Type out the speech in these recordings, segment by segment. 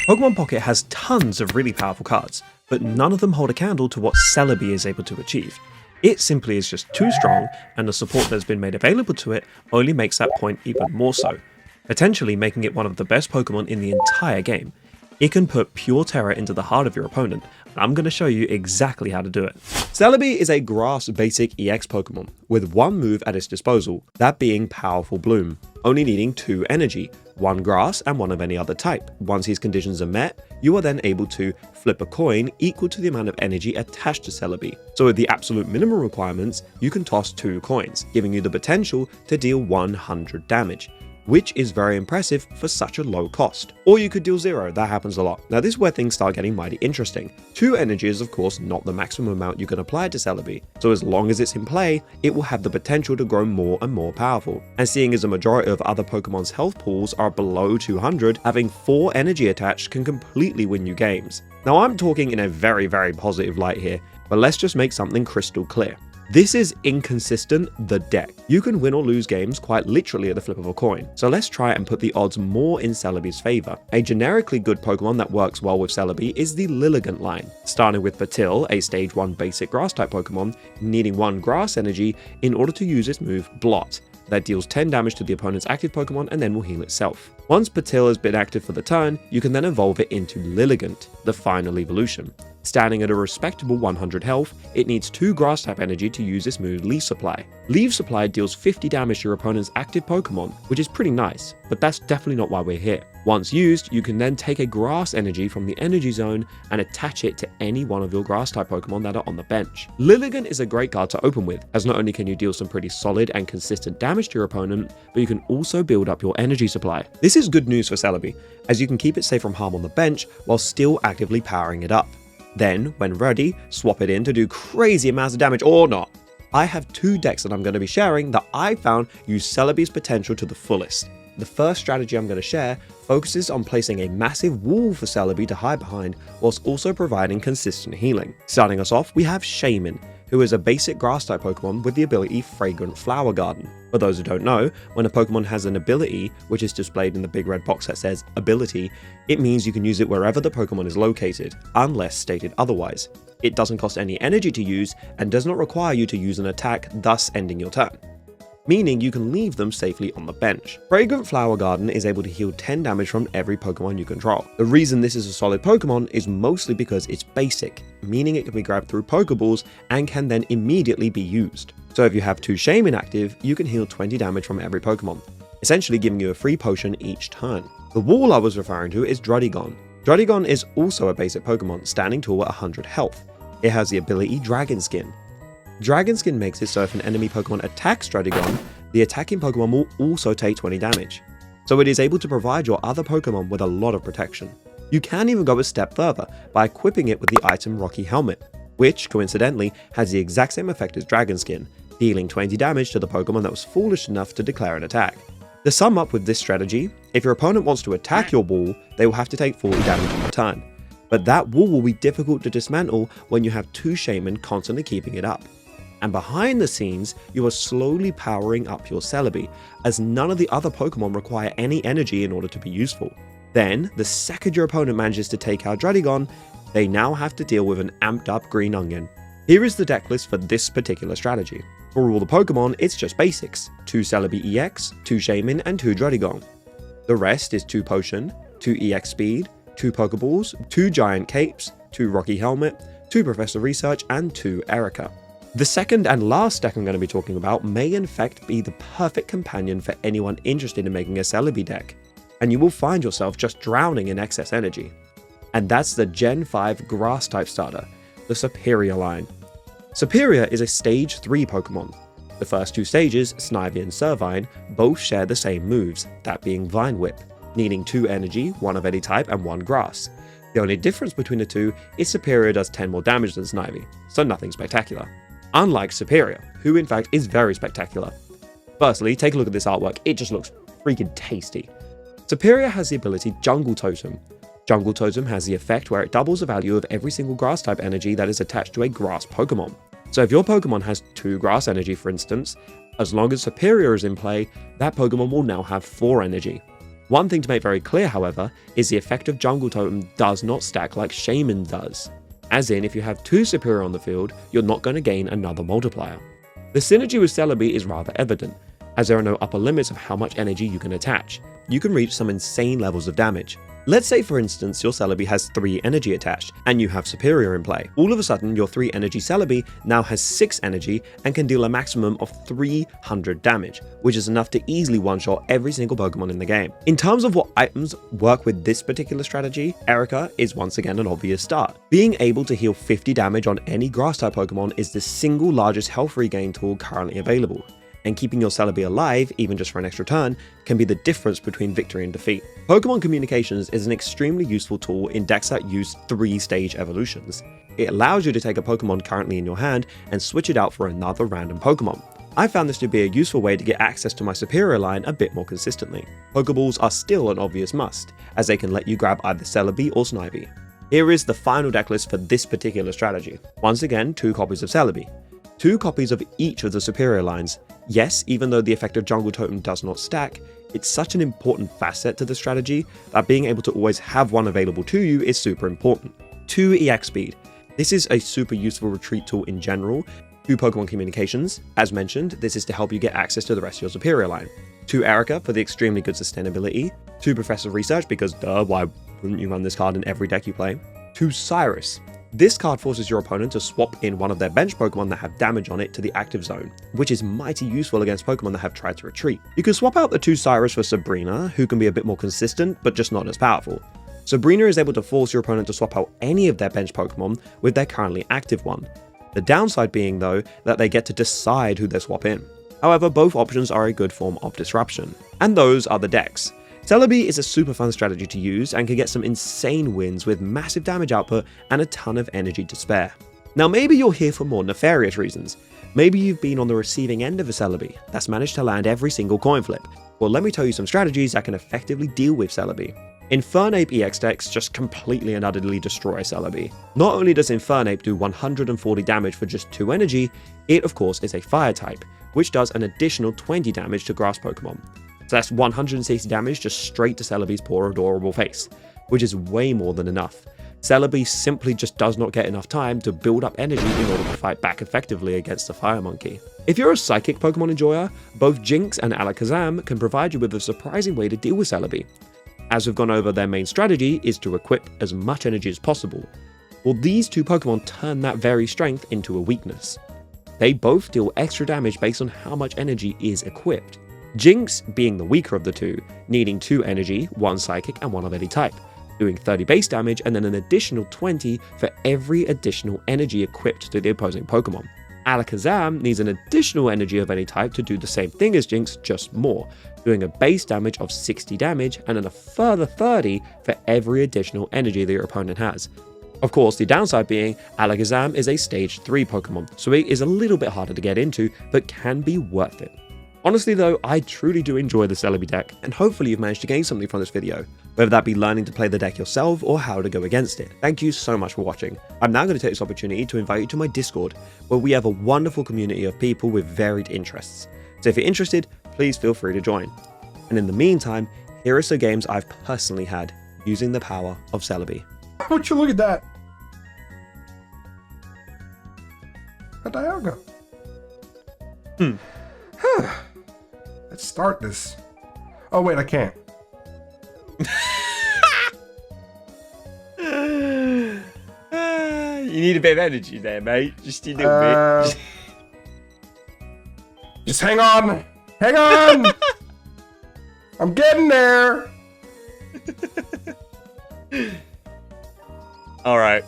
Pokémon Pocket has tons of really powerful cards, but none of them hold a candle to what Celebi is able to achieve. It simply is just too strong, and the support that's been made available to it only makes that point even more so, potentially making it one of the best Pokémon in the entire game. It can put pure terror into the heart of your opponent, and I'm going to show you exactly how to do it. Celebi is a grass basic EX Pokémon, with one move at its disposal, that being Powerful Bloom, only needing 2 energy, 1 grass and 1 of any other type. Once these conditions are met, you are then able to flip a coin equal to the amount of energy attached to Celebi. So with the absolute minimum requirements, you can toss 2 coins, giving you the potential to deal 100 damage, which is very impressive for such a low cost. Or you could deal 0, that happens a lot. Now this is where things start getting mighty interesting. 2 energy is of course not the maximum amount you can apply to Celebi, so as long as it's in play, it will have the potential to grow more and more powerful. And seeing as a majority of other Pokemon's health pools are below 200, having 4 energy attached can completely win you games. Now I'm talking in a very positive light here, but let's just make something crystal clear. This is Inconsistent the deck. You can win or lose games quite literally at the flip of a coin, so let's try and put the odds more in Celebi's favour. A generically good Pokemon that works well with Celebi is the Lilligant line, starting with Patil, a stage 1 basic grass type Pokemon, needing 1 grass energy in order to use its move Blot, that deals 10 damage to the opponent's active Pokemon and then will heal itself. Once Patil has been active for the turn, you can then evolve it into Lilligant, the final evolution. Standing at a respectable 100 health, it needs 2 grass type energy to use this move Leaf Supply. Leaf Supply deals 50 damage to your opponent's active Pokemon, which is pretty nice, but that's definitely not why we're here. Once used, you can then take a grass energy from the energy zone and attach it to any one of your grass type Pokemon that are on the bench. Lilligant is a great card to open with, as not only can you deal some pretty solid and consistent damage to your opponent, but you can also build up your energy supply. This is good news for Celebi, as you can keep it safe from harm on the bench while still actively powering it up. Then, when ready, swap it in to do crazy amounts of damage or not. I have 2 decks that I'm going to be sharing that I found use Celebi's potential to the fullest. The first strategy I'm going to share focuses on placing a massive wall for Celebi to hide behind, whilst also providing consistent healing. Starting us off, we have Shaman, who is a basic grass type Pokemon with the ability Fragrant Flower Garden. For those who don't know, when a Pokemon has an ability, which is displayed in the big red box that says ability, it means you can use it wherever the Pokemon is located, unless stated otherwise. It doesn't cost any energy to use and does not require you to use an attack, thus ending your turn, meaning you can leave them safely on the bench. Fragrant Flower Garden is able to heal 10 damage from every Pokemon you control. The reason this is a solid Pokemon is mostly because it's basic, meaning it can be grabbed through Pokeballs and can then immediately be used. So if you have 2 Shaman active, you can heal 20 damage from every Pokemon, essentially giving you a free potion each turn. The wall I was referring to is Druddigon. Druddigon is also a basic Pokemon, standing tall at 100 health. It has the ability Dragon Skin. Dragon Skin makes it so if an enemy Pokemon attacks Druddigon, the attacking Pokemon will also take 20 damage. So it is able to provide your other Pokemon with a lot of protection. You can even go a step further by equipping it with the item Rocky Helmet, which coincidentally has the exact same effect as Dragon Skin, dealing 20 damage to the Pokemon that was foolish enough to declare an attack. To sum up with this strategy, if your opponent wants to attack your wall, they will have to take 40 damage in return. But that wall will be difficult to dismantle when you have 2 Shaman constantly keeping it up. And behind the scenes, you are slowly powering up your Celebi, as none of the other Pokemon require any energy in order to be useful. Then, the second your opponent manages to take out Druddigon, they now have to deal with an amped up Green Onion. Here is the deck list for this particular strategy. For all the Pokemon, it's just basics: 2 Celebi EX, 2 Shaman, and 2 Druddigon. The rest is 2 Potion, 2 EX Speed, 2 Pokeballs, 2 Giant Capes, 2 Rocky Helmet, 2 Professor Research, and 2 Erica. The second and last deck I'm going to be talking about may in fact be the perfect companion for anyone interested in making a Celebi deck, and you will find yourself just drowning in excess energy. And that's the Gen 5 Grass type starter, the Superior line. Superior is a stage 3 Pokemon. The first 2 stages, Snivy and Servine, both share the same moves, that being Vine Whip, needing 2 energy, 1 of any type and 1 grass. The only difference between the 2 is Superior does 10 more damage than Snivy, so nothing spectacular. Unlike Superior, who in fact is very spectacular. Firstly, take a look at this artwork, it just looks freaking tasty. Superior has the ability Jungle Totem. Jungle Totem has the effect where it doubles the value of every single grass type energy that is attached to a grass Pokemon. So if your Pokemon has 2 grass energy for instance, as long as Superior is in play, that Pokemon will now have 4 energy. One thing to make very clear, however, is the effect of Jungle Totem does not stack like Shaman does. As in, if you have 2 Superior on the field, you're not going to gain another multiplier. The synergy with Celebi is rather evident, as there are no upper limits of how much energy you can attach. You can reach some insane levels of damage. Let's say, for instance, your Celebi has 3 energy attached, and you have Superior in play. All of a sudden, your 3 energy Celebi now has 6 energy and can deal a maximum of 300 damage, which is enough to easily one-shot every single Pokemon in the game. In terms of what items work with this particular strategy, Erica is once again an obvious start. Being able to heal 50 damage on any Grass-type Pokemon is the single largest health regain tool currently available, and keeping your Celebi alive, even just for an extra turn, can be the difference between victory and defeat. Pokemon Communications is an extremely useful tool in decks that use 3-stage evolutions. It allows you to take a Pokemon currently in your hand and switch it out for another random Pokemon. I found this to be a useful way to get access to my Superior line a bit more consistently. Pokeballs are still an obvious must, as they can let you grab either Celebi or Snivy. Here is the final deck list for this particular strategy. Once again, 2 copies of Celebi. 2 copies of each of the Superior lines. Yes, even though the effect of Jungle Totem does not stack, it's such an important facet to the strategy that being able to always have one available to you is super important. 2 EX Speed. This is a super useful retreat tool in general. 2 Pokemon Communications. As mentioned, this is to help you get access to the rest of your Superior line. 2 Erica for the extremely good sustainability. 2 Professor Research because duh, why wouldn't you run this card in every deck you play? 2 Cyrus. This card forces your opponent to swap in one of their bench Pokemon that have damage on it to the active zone, which is mighty useful against Pokemon that have tried to retreat. You can swap out the 2 Cyrus for Sabrina, who can be a bit more consistent, but just not as powerful. Sabrina is able to force your opponent to swap out any of their bench Pokemon with their currently active one. The downside being, though, that they get to decide who they swap in. However, both options are a good form of disruption. And those are the decks. Celebi is a super fun strategy to use and can get some insane wins with massive damage output and a ton of energy to spare. Now maybe you're here for more nefarious reasons. Maybe you've been on the receiving end of a Celebi that's managed to land every single coin flip. Well, let me tell you some strategies that can effectively deal with Celebi. Infernape EX decks just completely and utterly destroy Celebi. Not only does Infernape do 140 damage for just 2 energy, it of course is a fire type, which does an additional 20 damage to grass Pokemon. So that's 160 damage just straight to Celebi's poor adorable face, which is way more than enough. Celebi simply just does not get enough time to build up energy in order to fight back effectively against the Fire Monkey. If you're a Psychic Pokemon enjoyer, both Jinx and Alakazam can provide you with a surprising way to deal with Celebi. As we've gone over, their main strategy is to equip as much energy as possible. Well, these 2 Pokemon turn that very strength into a weakness. They both deal extra damage based on how much energy is equipped. Jinx being the weaker of the 2, needing 2 energy, 1 psychic and 1 of any type, doing 30 base damage and then an additional 20 for every additional energy equipped to the opposing Pokemon. Alakazam needs an additional energy of any type to do the same thing as Jinx, just more, doing a base damage of 60 damage and then a further 30 for every additional energy that your opponent has. Of course, the downside being Alakazam is a stage 3 Pokemon, so it is a little bit harder to get into, but can be worth it. Honestly though, I truly do enjoy the Celebi deck, and hopefully you've managed to gain something from this video, whether that be learning to play the deck yourself or how to go against it. Thank you so much for watching. I'm now going to take this opportunity to invite you to my Discord, where we have a wonderful community of people with varied interests. So if you're interested, please feel free to join. And in the meantime, here are some games I've personally had using the power of Celebi. Would you look at that? A Dialga. Let's start this. Oh wait, I can't. You need a bit of energy there, mate. Just a little bit. Just hang on. Hang on. I'm getting there. All right.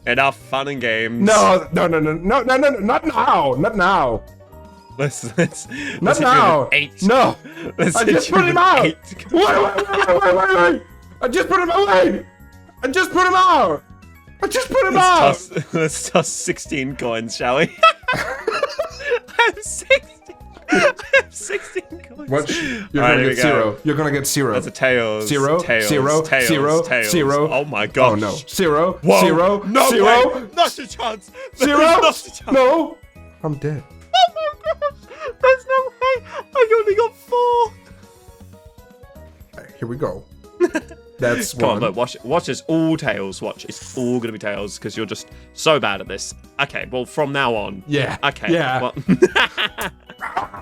Enough fun and games. No, not now. Not now. Let's Not now. 8. No. Let's I just put him out. Wait. I just put him out. I just put him out. I just put him out. Let's toss 16 coins, shall we? I have 16 coins. What? You're gonna get 0. You're gonna get 0. That's a tails. 0. Tails. 0. Tails. 0. Tails. 0. Oh my gosh. Oh no. 0. Whoa. 0. No 0. way. Not a chance. 0. Not a chance. No. I'm dead. Oh my gosh. There's no way. I only got 4. Here we go. That's Come one. on, look, watch it. Watch this. All tails. Watch. It's all gonna be tails because you're just so bad at this. Okay, well, from now on. Yeah. Okay. Yeah. Well,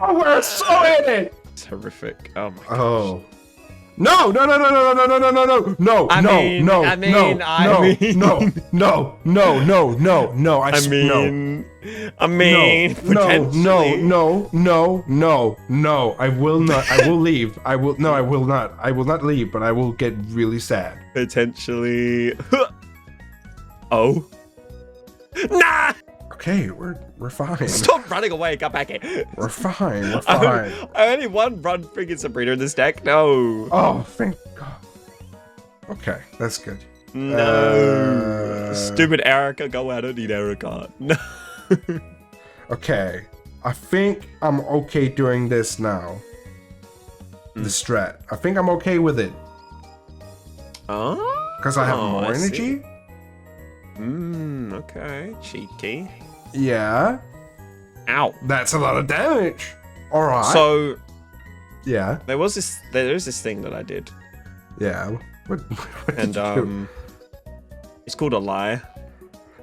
Oh, we're so in it. it's horrific. Oh my gosh. Oh. No, no, no, no, no, no, no, no, no, no, no, I no, mean, no, I mean, no, I no, mean. no, no, no, no, no, no, I mean, no, potentially. no, I will not, I will leave, I will not leave, but I will get really sad. Potentially. Oh. Nah! Okay, we're fine. Stop running away. Come back here. We're fine, we're fine. I only one run friggin' Sabrina in this deck. No. Oh, thank God. Okay, that's good. No. Stupid Erica. Go. I don't need Erica. No. Okay, I think I'm okay doing this now. The strat. I think I'm okay with it. Oh. Because I have more I see. energy? Okay. Cheeky. Yeah. Ow. That's a lot of damage. Alright. So, yeah. there's this thing that I did. Yeah. What And, did you do? it's called a lie.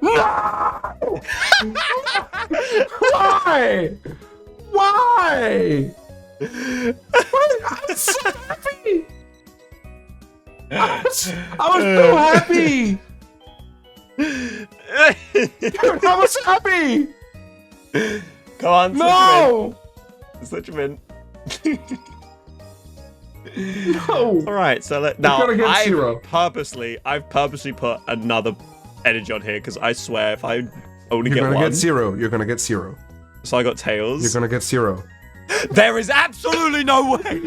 No! Why? Why? I'm so happy. I was so happy. Dude, I was happy. Come on, No. switch him in. No. All right, so now gonna get I've 0. purposely put another energy on here because I swear if I only You're get gonna one, get 0. You're gonna get 0. so I got tails. You're gonna get 0. There is absolutely no way.